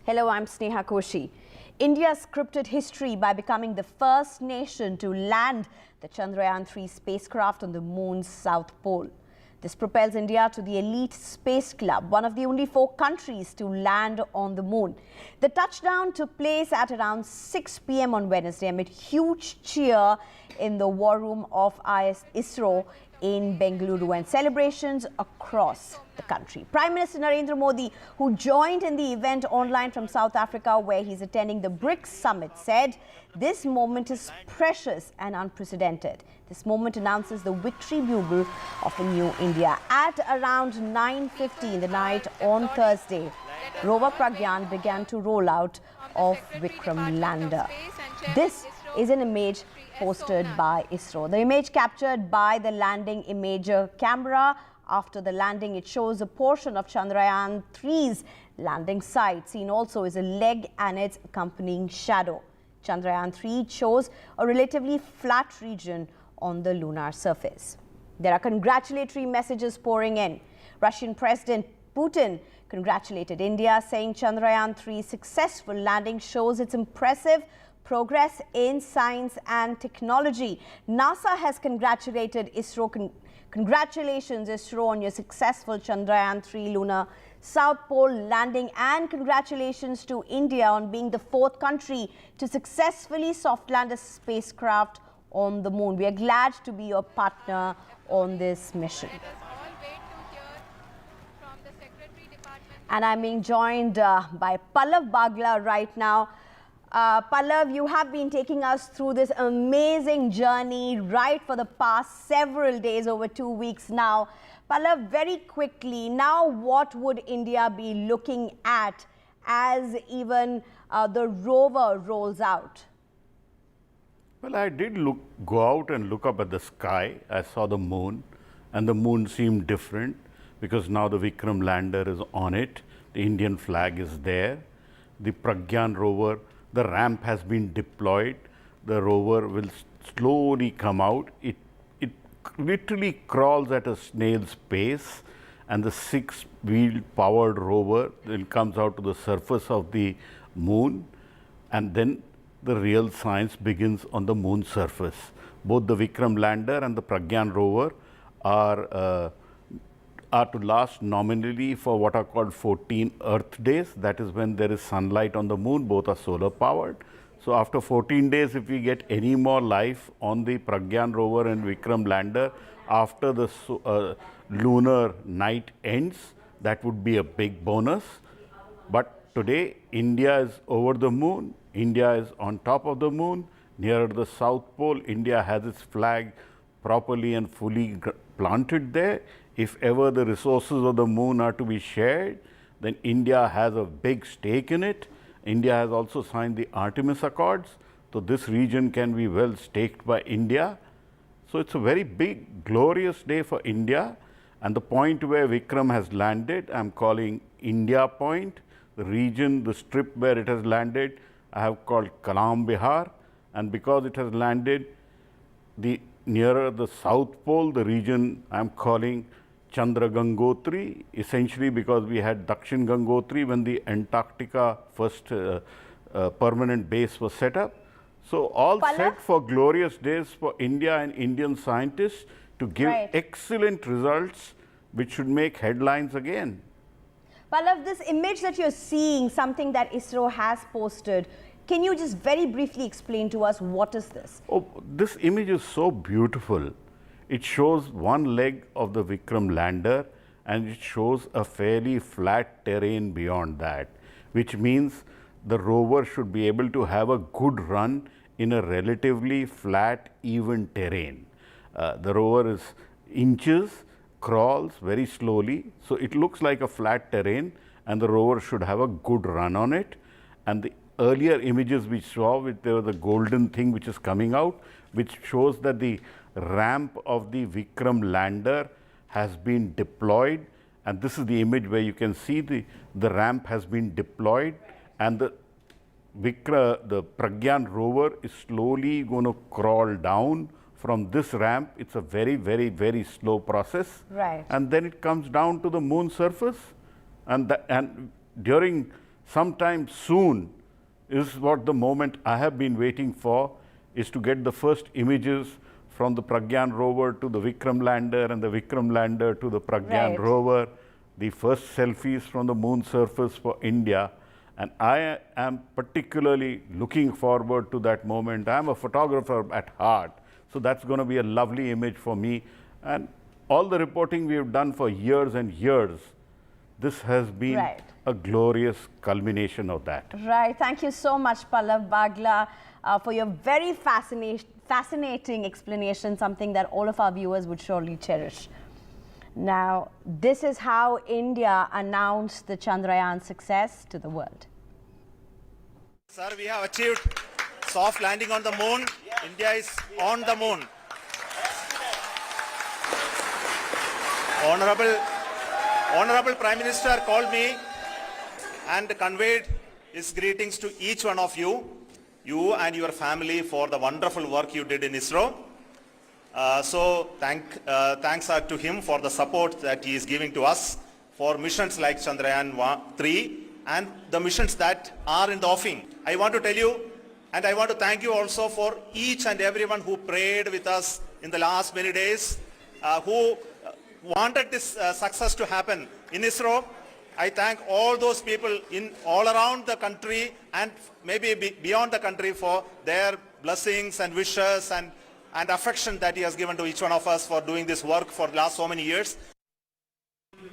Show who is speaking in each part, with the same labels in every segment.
Speaker 1: Hello, I'm Sneha Koshi. India scripted history by becoming the first nation to land the Chandrayaan-3 spacecraft on the moon's south pole. This propels India to the elite space club, one of the only 4 countries to land on the moon. The touchdown took place at around 6 p.m. on Wednesday amid huge cheer in the war room of ISRO in Bengaluru and celebrations across the country. Prime Minister Narendra Modi, who joined in the event online from South Africa, where he's attending the BRICS summit, said this moment is precious and unprecedented. This moment announces the victory bugle of a new India. At around 9:50 in the night on Thursday, Rover Pragyan began to roll out of Vikram lander. This is an image posted by ISRO. The image captured by the landing imager camera. After the landing, it shows a portion of Chandrayaan-3's landing site. Seen also is a leg and its accompanying shadow. Chandrayaan-3 shows a relatively flat region on the lunar surface. There are congratulatory messages pouring in. Russian President Putin congratulated India, saying Chandrayaan-3's successful landing shows its impressive progress in science and technology. NASA has congratulated ISRO. Congratulations, ISRO, on your successful Chandrayaan-3 lunar South Pole landing, and congratulations to India on being the 4th country to successfully soft land a spacecraft on the moon. We are glad to be your partner on this mission. And I'm being joined by Pallav Bagla right now. Pallav, you have been taking us through this amazing journey right for the past several days, over 2 weeks now. Pallav, very quickly, now what would India be looking at as even the rover rolls out?
Speaker 2: Well, I did go out and look up at the sky. I saw the moon, and the moon seemed different because now the Vikram lander is on it. The Indian flag is there. The Pragyan rover, the ramp has been deployed. The rover will slowly come out. It literally crawls at a snail's pace, and the 6-wheel powered rover then comes out to the surface of the moon, and then the real science begins on the moon surface. Both the Vikram lander and the Pragyan rover are to last nominally for what are called 14 Earth days. That is when there is sunlight on the moon. Both are solar powered. So after 14 days, if we get any more life on the Pragyan rover and Vikram lander after the lunar night ends, that would be a big bonus. But today, India is over the moon. India is on top of the moon. Near the South Pole, India has its flag properly and fully planted there. If ever the resources of the moon are to be shared, then India has a big stake in it. India has also signed the Artemis Accords, so this region can be well staked by India. So it's a very big, glorious day for India. And the point where Vikram has landed, I'm calling India Point. The region, the strip where it has landed, I have called Kalam Bihar. And because it has landed nearer the South Pole, the region I'm calling Chandrayaan-3, essentially because we had Dakshin Gangotri when the Antarctica first permanent base was set up. So all set for glorious days for India and Indian scientists to give excellent results, which should make headlines again.
Speaker 1: Pallav, this image that you're seeing, something that ISRO has posted, can you just very briefly explain to us what is this?
Speaker 2: Oh, this image is so beautiful. It shows one leg of the Vikram lander, and it shows a fairly flat terrain beyond that, which means the rover should be able to have a good run in a relatively flat, even terrain. The rover is inches, crawls very slowly, so it looks like a flat terrain, and the rover should have a good run on it. And the earlier images we saw, there was a golden thing which is coming out, which shows that the ramp of the Vikram lander has been deployed, and this is the image where you can see the ramp has been deployed, and the Pragyan rover is slowly going to crawl down from this ramp. It's a very, very, very slow process.
Speaker 1: Right.
Speaker 2: And then it comes down to the moon surface, and during sometime soon is what the moment I have been waiting for, is to get the first images from the Pragyan rover to the Vikram lander and the Vikram lander to the Pragyan
Speaker 1: Right.
Speaker 2: rover, the first selfies from the moon surface for India. And I am particularly looking forward to that moment. I'm a photographer at heart, so that's going to be a lovely image for me. And all the reporting we have done for years and years, this has been
Speaker 1: Right.
Speaker 2: a glorious culmination of that.
Speaker 1: Right. Thank you so much, Pallav Bagla, for your very fascinating explanation, something that all of our viewers would surely cherish. Now, this is how India announced the Chandrayaan success to the world.
Speaker 3: Sir, we have achieved soft landing on the moon. India is on the moon. Honorable Prime Minister called me and conveyed his greetings to each one of you and your family, for the wonderful work you did in ISRO. Thanks are to him for the support that he is giving to us for missions like Chandrayaan-3 and the missions that are in the offing. I want to tell you, and I want to thank you also for each and everyone who prayed with us in the last many days, who wanted this success to happen in ISRO. I thank all those people in all around the country and maybe beyond the country for their blessings and wishes and affection that he has given to each one of us for doing this work for the last so many years.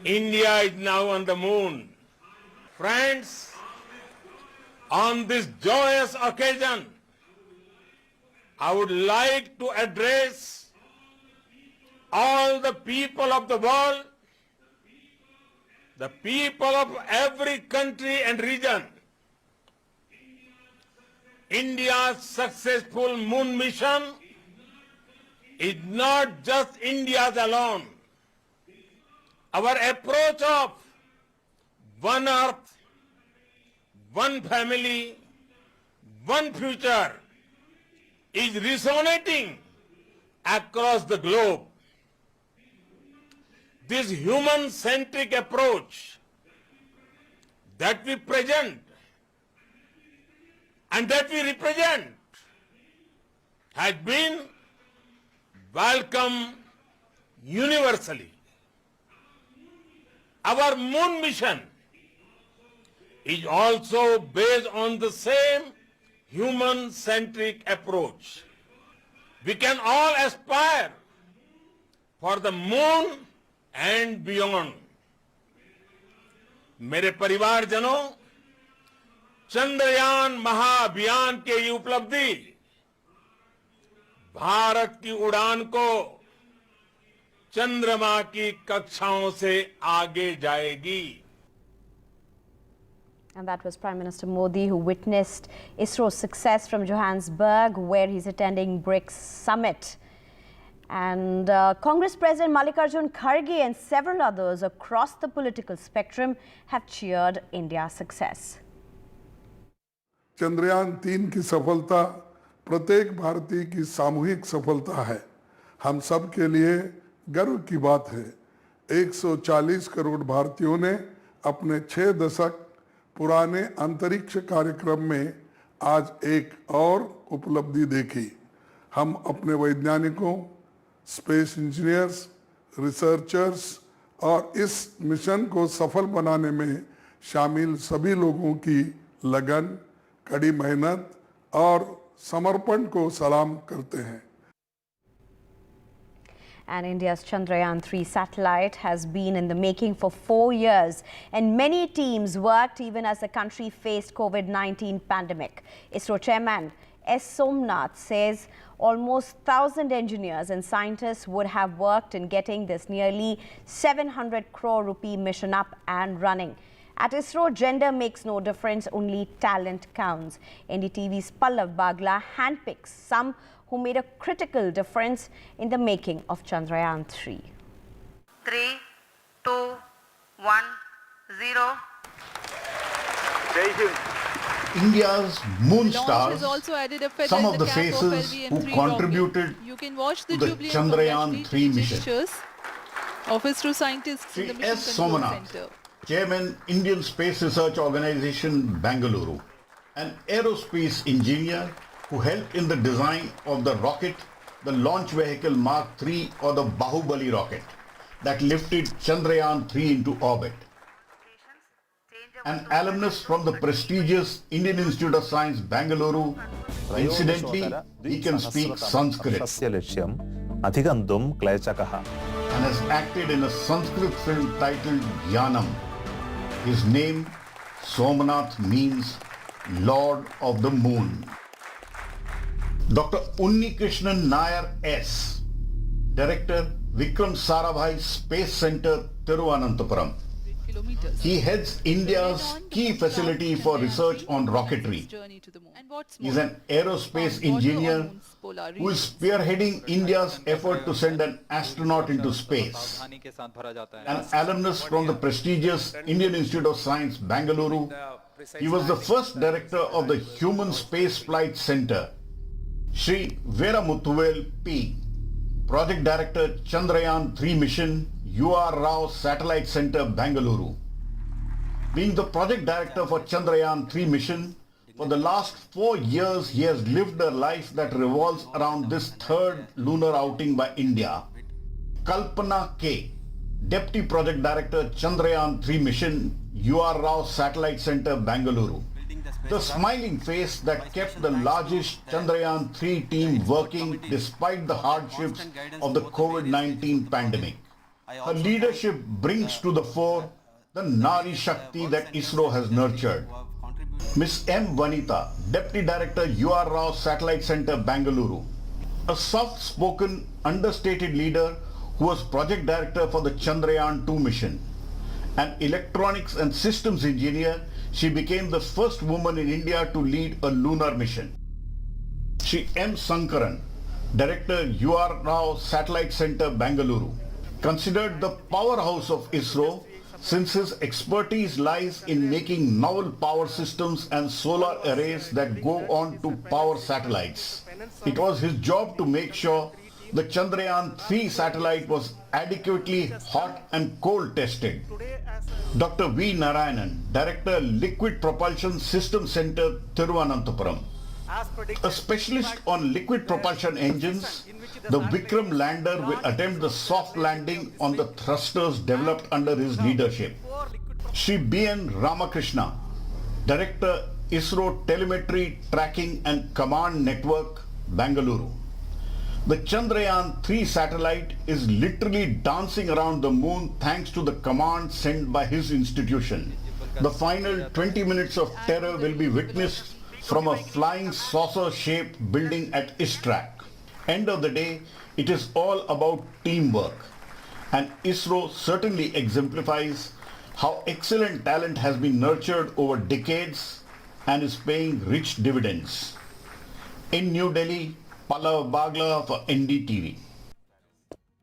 Speaker 4: India is now on the moon. Friends, on this joyous occasion, I would like to address all the people of the world, the people of every country and region. India's successful moon mission is not just India's alone. Our approach of one earth, one family, one future is resonating across the globe. This human-centric approach that we present and that we represent has been welcomed universally. Our moon mission is also based on the same human-centric approach. We can all aspire for the moon and beyond. मेरे परिवारजनों, चंद्रयान महाअभियान के ये उपलब्धि भारत की उड़ान को चंद्रमा की कक्षाओं से आगे जाएगी.
Speaker 1: And that was Prime Minister Modi, who witnessed ISRO's success from Johannesburg, where he's attending BRICS summit. And Congress President Mallikarjun Kharge and several others across the political spectrum have cheered India's success.
Speaker 5: Chandrayaan-3 की सफलता प्रत्येक भारतीय की सामूहिक सफलता है. हम सब के लिए गर्व की बात है. 140 करोड़ भारतीयों ने अपने 6 दशक पुराने अंतरिक्ष कार्यक्रम में आज एक और उपलब्धि देखी. हम अपने वैज्ञानिकों, स्पेस इंजीनियर्स, रिसर्चर्स और इस मिशन को सफल बनाने में शामिल सभी लोगों की लगन, कड़ी मेहनत और समर्पण को सलाम करते हैं.
Speaker 1: And India's Chandrayaan-3 satellite has been in the making for 4 years, and many teams worked even as the country faced COVID-19 pandemic. ISRO chairman S. Somnath says almost 1,000 engineers and scientists would have worked in getting this nearly 700 crore rupee mission up and running. At ISRO, gender makes no difference, only talent counts. NDTV's Pallav Bagla handpicks some who made a critical difference in the making of Chandrayaan-3.
Speaker 6: 3, 2, 1, 0.
Speaker 7: India's moon
Speaker 8: Launch
Speaker 7: stars,
Speaker 8: has also added a feather
Speaker 7: some
Speaker 8: in
Speaker 7: of the
Speaker 8: cap of
Speaker 7: faces who
Speaker 8: LVM-3
Speaker 7: contributed
Speaker 8: rocket. You can watch the
Speaker 7: to the
Speaker 8: jubilant
Speaker 7: Chandrayaan-3 mission.
Speaker 8: gestures of ISRO scientists in the
Speaker 7: Sri
Speaker 8: Mission
Speaker 7: S.
Speaker 8: Control
Speaker 7: Somanath,
Speaker 8: Center.
Speaker 7: Chairman, Indian Space Research Organization, Bangalore, an aerospace engineer who helped in the design of the rocket, the launch vehicle Mark III or the Bahubali rocket that lifted Chandrayaan-3 into orbit. An alumnus from the prestigious Indian Institute of Science, Bangalore. Incidentally, he can speak Sanskrit and has acted in a Sanskrit film titled Jnanam. His name, Somnath, means Lord of the Moon. Dr. Unnikrishnan Nair S., Director, Vikram Sarabhai Space Center, Thiruvananthapuram. He heads India's key facility for research on rocketry. He is an aerospace engineer who is spearheading India's effort to send an astronaut into space. An alumnus from the prestigious Indian Institute of Science, Bangalore, he was the first director of the Human Space Flight Center. Shri Veramuthuvel P., Project Director, Chandrayaan-3 Mission, UR Rao Satellite Center, Bangalore. Being the Project Director for Chandrayaan-3 mission, for the last 4 years he has lived a life that revolves around this third lunar outing by India. Kalpana K., Deputy Project Director, Chandrayaan-3 mission, UR Rao Satellite Center, Bangalore. The smiling face that kept the largest Chandrayaan-3 team working despite the hardships of the COVID-19 pandemic. Her leadership brings to the fore the Nari Shakti that ISRO has nurtured. Ms. M. Vanita, Deputy Director, UR Rao Satellite Center, Bangalore. A soft-spoken, understated leader who was Project Director for the Chandrayaan-2 mission. An electronics and systems engineer, she became the first woman in India to lead a lunar mission. Shri M. Sankaran, Director, UR Rao Satellite Center, Bangalore. Considered the powerhouse of ISRO since his expertise lies in making novel power systems and solar arrays that go on to power satellites. It was his job to make sure the Chandrayaan-3 satellite was adequately hot and cold tested. Dr. V. Narayanan, Director, Liquid Propulsion System Center, Thiruvananthapuram. A specialist on liquid propulsion engines, the Vikram lander will attempt the soft landing on the thrusters developed under his leadership. Shri B.N. Ramakrishna, Director, ISRO Telemetry Tracking and Command Network, Bangalore. The Chandrayaan-3 satellite is literally dancing around the moon thanks to the command sent by his institution. The final 20 minutes of terror will be witnessed from a flying saucer-shaped building at ISTRAC. End of the day, it is all about teamwork. And ISRO certainly exemplifies how excellent talent has been nurtured over decades and is paying rich dividends. In New Delhi, Pallav Bagla for NDTV.